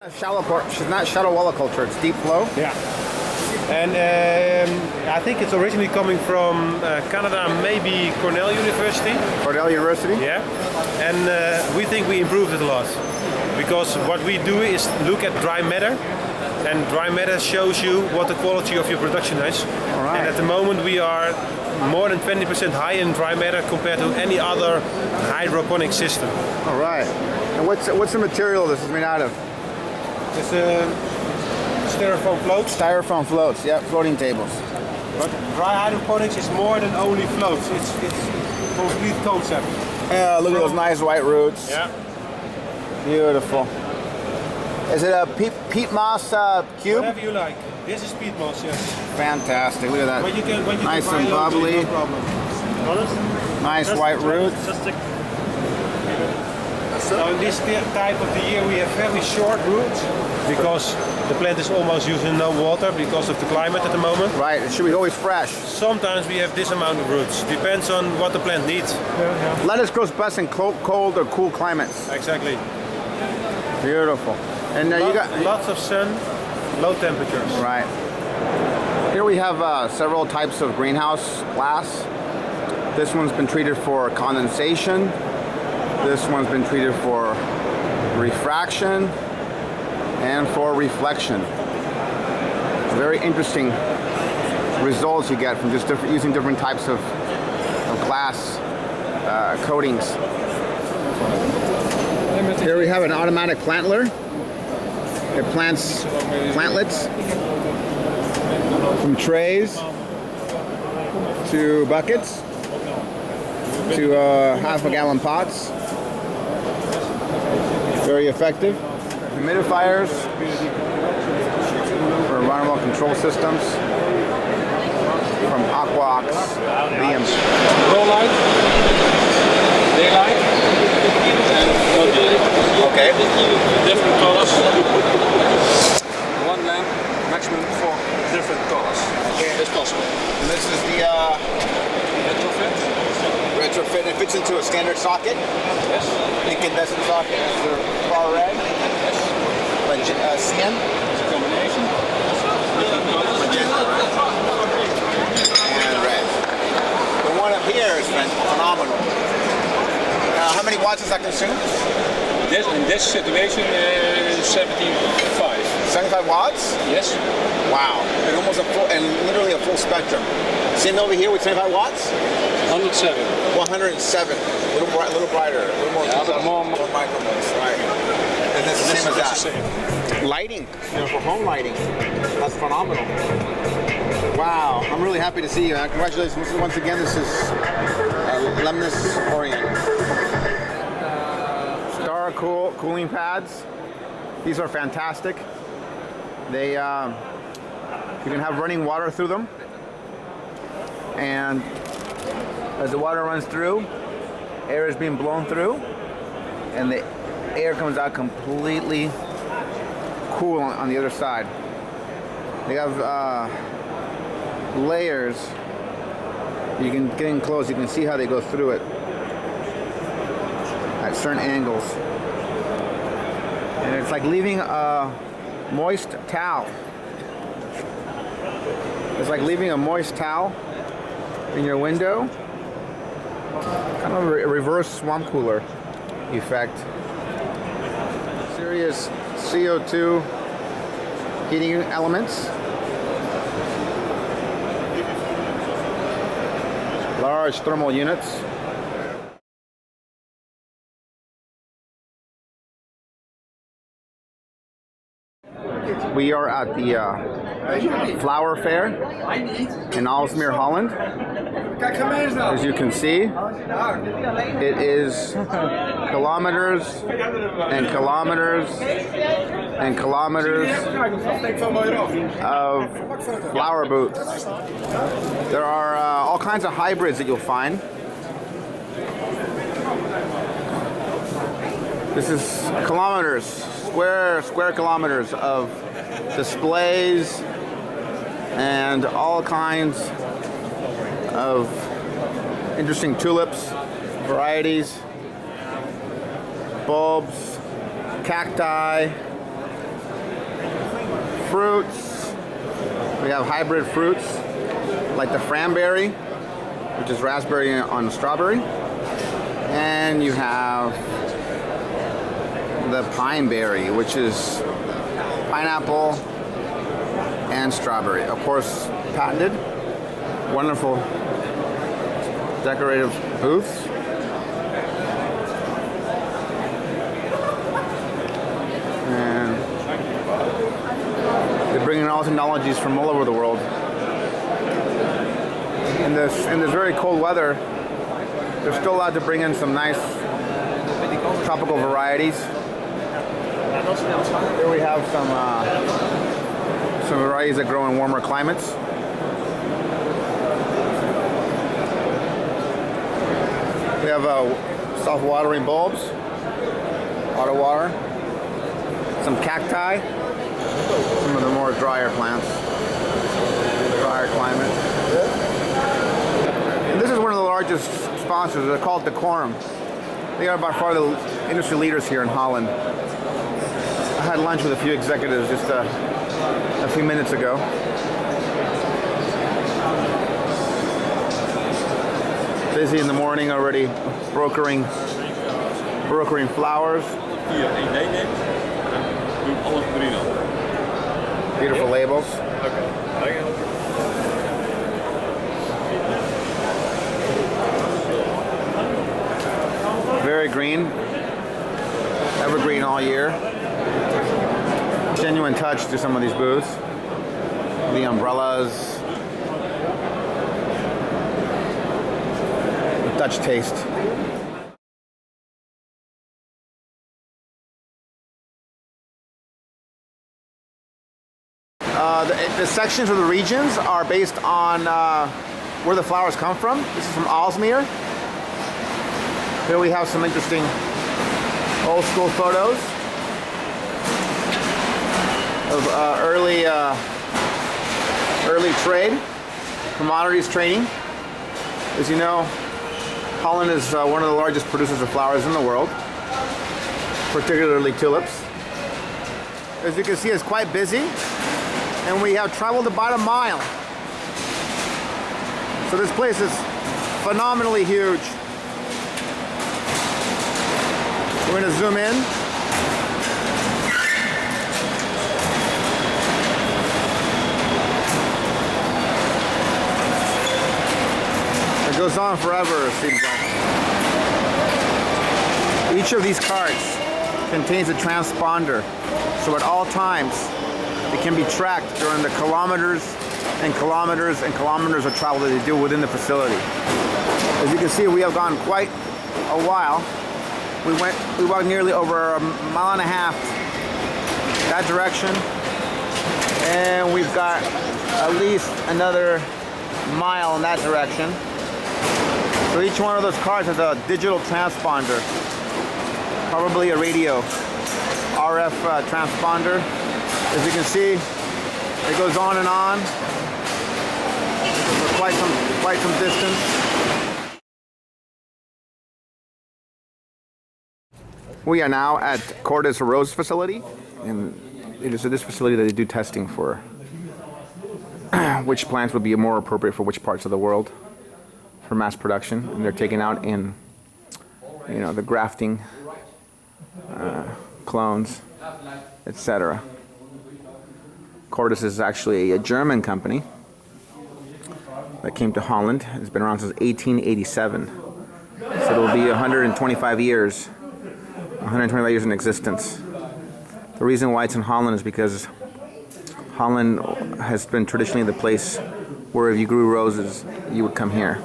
She's not shallow water culture, it's deep flow. Yeah. And I think it's originally coming from Canada, maybe Cornell University. Cornell University? Yeah. And we think we improved it a lot. Because what we do is look at dry matter. And dry matter shows you what the quality of your production is. All right. And at the moment we are more than 20% higher in dry matter compared to any other hydroponic system. All right. And what's the material this is made out of? It's styrofoam floats. Styrofoam floats, yeah, floating tables. But dry hydroponics is more than only floats. It's a complete concept. Yeah, look at those nice white roots. Yeah. Beautiful. Is it a peat moss cube? Whatever you like. This is peat moss, yes. Fantastic. Look at that. When you nice can and bubbly. No problem. Nice white roots. So in this type of the year we have very short roots because the plant is almost using no water because of the climate at the moment. Right, it should be always fresh. Sometimes we have this amount of roots. Depends on what the plant needs. Yeah. Lettuce grows best in cold or cool climates. Exactly. Beautiful. And you got lots of sun, low temperatures. Right. Here we have several types of greenhouse glass. This one's been treated for condensation. This one's been treated for refraction and for reflection. Very interesting results you get from just using different types of glass coatings. Here we have an automatic plantler. It plants plantlets from trays to buckets to half-a-gallon pots. Very effective. Humidifiers for environmental control systems from Aquox BM. Low light, daylight, and okay. Different colors. One lamp, maximum 4 different colors. Okay. It's possible. And this is the Retrofit. retrofit. It fits into a standard socket. Yes. Incandescent socket. That's the far red. Yes. CN. It's a combination. Different colors. Magenta, and red. The one up here is phenomenal. How many watts does that consume? In this situation, 75. 75 watts? Yes. Wow. And almost literally a full spectrum. Same over here with 75 watts? 107. 107. A little brighter. A little more, more microvolts. Right. And that's the same as that. Same. Lighting, for home lighting. That's phenomenal. Wow. I'm really happy to see you. Congratulations. Once again, this is Lemnis Orient. Cooling pads. These are fantastic. They you can have running water through them, and as the water runs through, air is being blown through, and the air comes out completely cool on the other side. They have layers. You can get in close. You can see how they go through it at certain angles. And it's like leaving a moist towel. It's like leaving a moist towel in your window. Kind of a reverse swamp cooler effect. Serious CO2 heating elements. Large thermal units. We are at the flower fair in Aalsmeer, Holland. As you can see, it is kilometers and kilometers and kilometers of flower booths. There are all kinds of hybrids that you'll find. This is kilometers, square kilometers of displays and all kinds of interesting tulips, varieties, bulbs, cacti, fruits. We have hybrid fruits like the Franberry, which is raspberry on strawberry. And you have the Pineberry, which is pineapple and strawberry. Of course, patented. Wonderful decorative booths. And they bring in all technologies from all over the world. In this very cold weather, they're still allowed to bring in some nice tropical varieties. Here we have some varieties that grow in warmer climates. We have self-watering bulbs, auto water, some cacti, some of the more drier plants, drier climate. And this is one of the largest sponsors. They're called Decorum. They are by far the industry leaders here in Holland. I had lunch with a few executives just a few minutes ago. Busy in the morning already brokering flowers. Beautiful labels. Very green. Evergreen all year. Genuine touch to some of these booths. The umbrellas. Dutch taste. The sections of the regions are based on where the flowers come from. This is from Aalsmeer. Here we have some interesting old school photos of early trade, commodities trading. As you know, Holland is one of the largest producers of flowers in the world, particularly tulips. As you can see, it's quite busy, and we have traveled about a mile. So this place is phenomenally huge. We're going to zoom in. It goes on forever, it seems like. Each of these carts contains a transponder, so at all times it can be tracked during the kilometers and kilometers and kilometers of travel that they do within the facility. As you can see, we have gone quite a while. We walked nearly over a mile and a half that direction, and we've got at least another mile in that direction. So each one of those cars has a digital transponder, probably a radio RF transponder. As you can see, it goes on and on for quite some distance. We are now at Cordis Rose facility, and it is at this facility that they do testing for which plants would be more appropriate for which parts of the world for mass production, and they're taken out in, the grafting, clones, etc. Cordis is actually a German company that came to Holland. It's been around since 1887, so it will be 125 years in existence. The reason why it's in Holland is because Holland has been traditionally the place where if you grew roses, you would come here.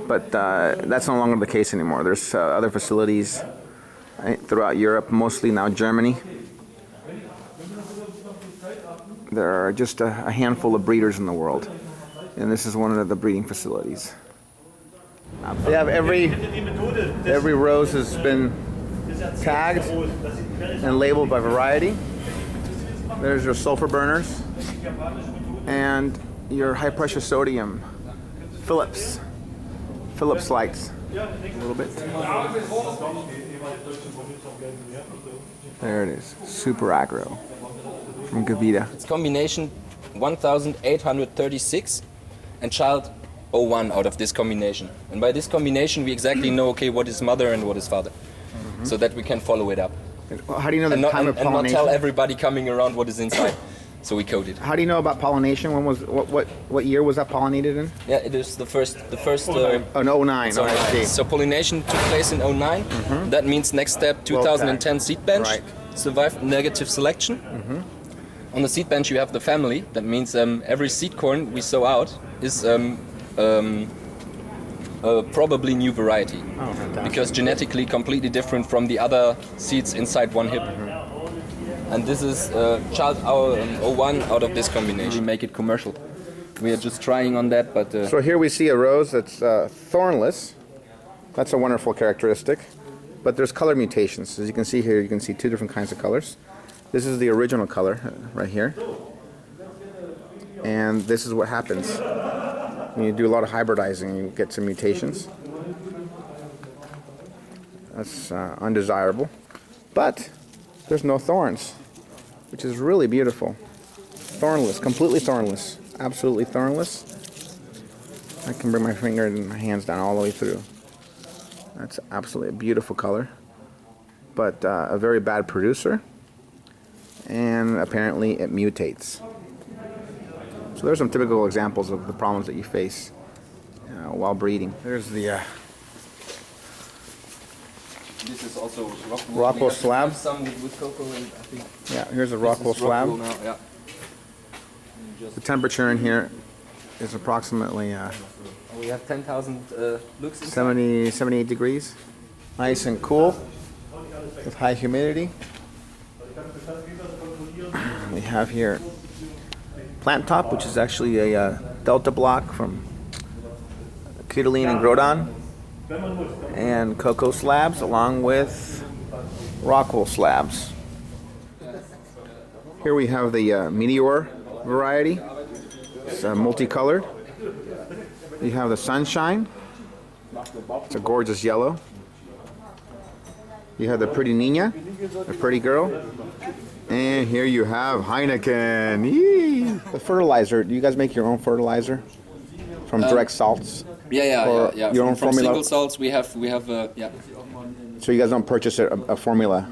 But that's no longer the case anymore. There's other facilities throughout Europe, mostly now Germany. There are just a handful of breeders in the world, and this is one of the breeding facilities. They have every rose has been tagged and labeled by variety. There's your sulfur burners and your high pressure sodium Philips lights. A little bit. There it is. Super aggro. from Gavita. It's combination 1836 and child 01 out of this combination. And by this combination we exactly know, okay, what is mother and what is father. So that we can follow it up. How do you know the time of and not pollination? tell everybody coming around what is inside. So we code it. How do you know about pollination? When was what year was that pollinated in? Yeah, it is the first. Oh, in 09. So, Oh, I see. so pollination took place in 09. That means next step 2010 seed bench. Right. Survived negative selection. On the seed bench you have the family. That means every seed corn we sow out is probably new variety. Oh, fantastic. Because genetically completely different from the other seeds inside one hip. And this is child 01 out of this combination. We make it commercial. We are just trying on that, but... So here we see a rose that's thornless. That's a wonderful characteristic. But there's color mutations. As you can see here, you can see two different kinds of colors. This is the original color right here. And this is what happens when you do a lot of hybridizing. You get some mutations. That's undesirable. But there's no thorns, which is really beautiful. Thornless, completely thornless, absolutely thornless. I can bring my finger and my hands down all the way through. That's absolutely a beautiful color, but a very bad producer, and apparently it mutates. So there's some typical examples of the problems that you face while breeding. There's the This is also Rockwool slab. Some with cocoa and I think Yeah, here's a Rockwool slab. now, yeah. The temperature in here is approximately We have 10,000 looks inside. 78 degrees. Nice and cool with high humidity. We have here plant top, which is actually a delta block from Cultivation and Grodon, and cocoa slabs along with Rockwool slabs. Here we have the Meteor variety. It's multicolored. You have the Sunshine. It's a gorgeous yellow. You have the Pretty Nina, a pretty girl. And here you have Heineken. Yee! The fertilizer, do you guys make your own fertilizer from direct salts? Or Yeah. your own From formula? single salts we have yeah. So you guys don't purchase a formula?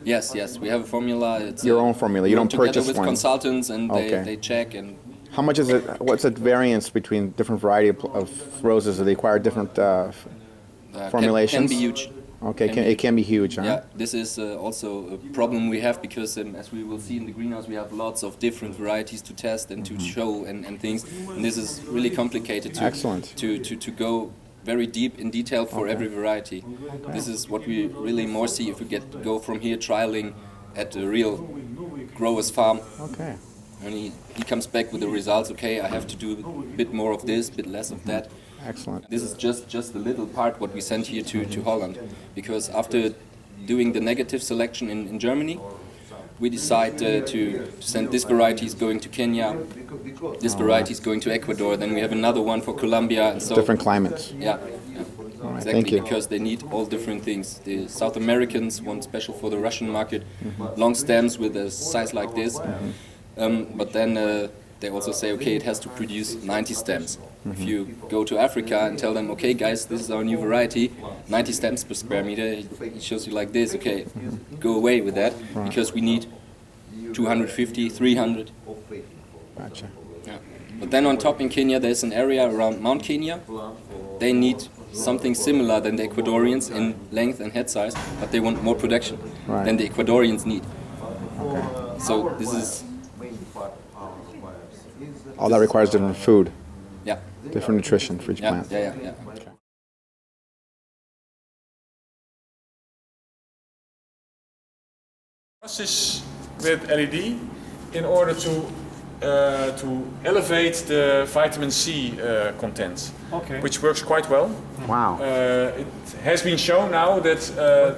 Yes, we have a formula. It's Your own formula. You we don't work purchase together with one. consultants and Okay. they check and How much is it? What's the variance between different variety of roses? Do they require different formulations? Can be huge. Okay, can it can be huge, huh? Yeah, this is also a problem we have because as we will see in the greenhouse, we have lots of different varieties to test and to show and things. And this is really complicated to Excellent. to go very deep in detail for every variety. This is what we really more see if we go from here trialing at a real grower's farm. Okay. And he comes back with the results, okay, I have to do a bit more of this, a bit less of that. Excellent. This is just a little part what we sent here to Holland, because after doing the negative selection in Germany, we decide to send this variety is going to Kenya, this variety is going to Ecuador, then we have another one for Colombia. And so, Different climates. Yeah, right, exactly, thank you. because they need all different things. The South Americans want special for the Russian market, long stems with a size like this, but then they also say, okay, it has to produce 90 stems. If you go to Africa and tell them, okay guys, this is our new variety, 90 stems per square meter, it shows you like this, okay, go away with that, because we need 250, 300. Gotcha. Yeah. But then on top in Kenya, there's an area around Mount Kenya. They need something similar than the Ecuadorians in length and head size, but they want more production than the Ecuadorians need. Okay. So this is... All that requires different food, Yeah. different nutrition for each Yeah, plant. yeah. Process with LED in order to elevate the vitamin C content, which works quite well. Wow. It has been shown now that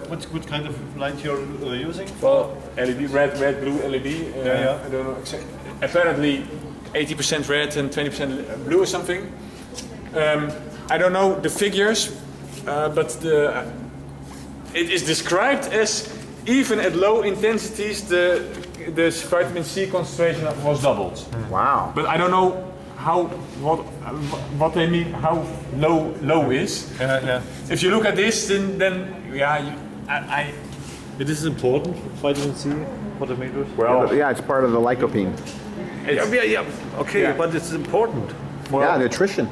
What kind of light you're using? well, LED, red, blue LED. I don't know exactly. Apparently, 80% red and 20% blue or something. I don't know the figures, but it is described as even at low intensities the this vitamin C concentration was doubled. Wow. But I don't know what they mean, how low is. Yeah. If you look at this, then yeah, It is important, vitamin C for tomatoes. well, Yeah, it's part of the lycopene. Yeah. Okay, Yeah. but it's important. Yeah, nutrition.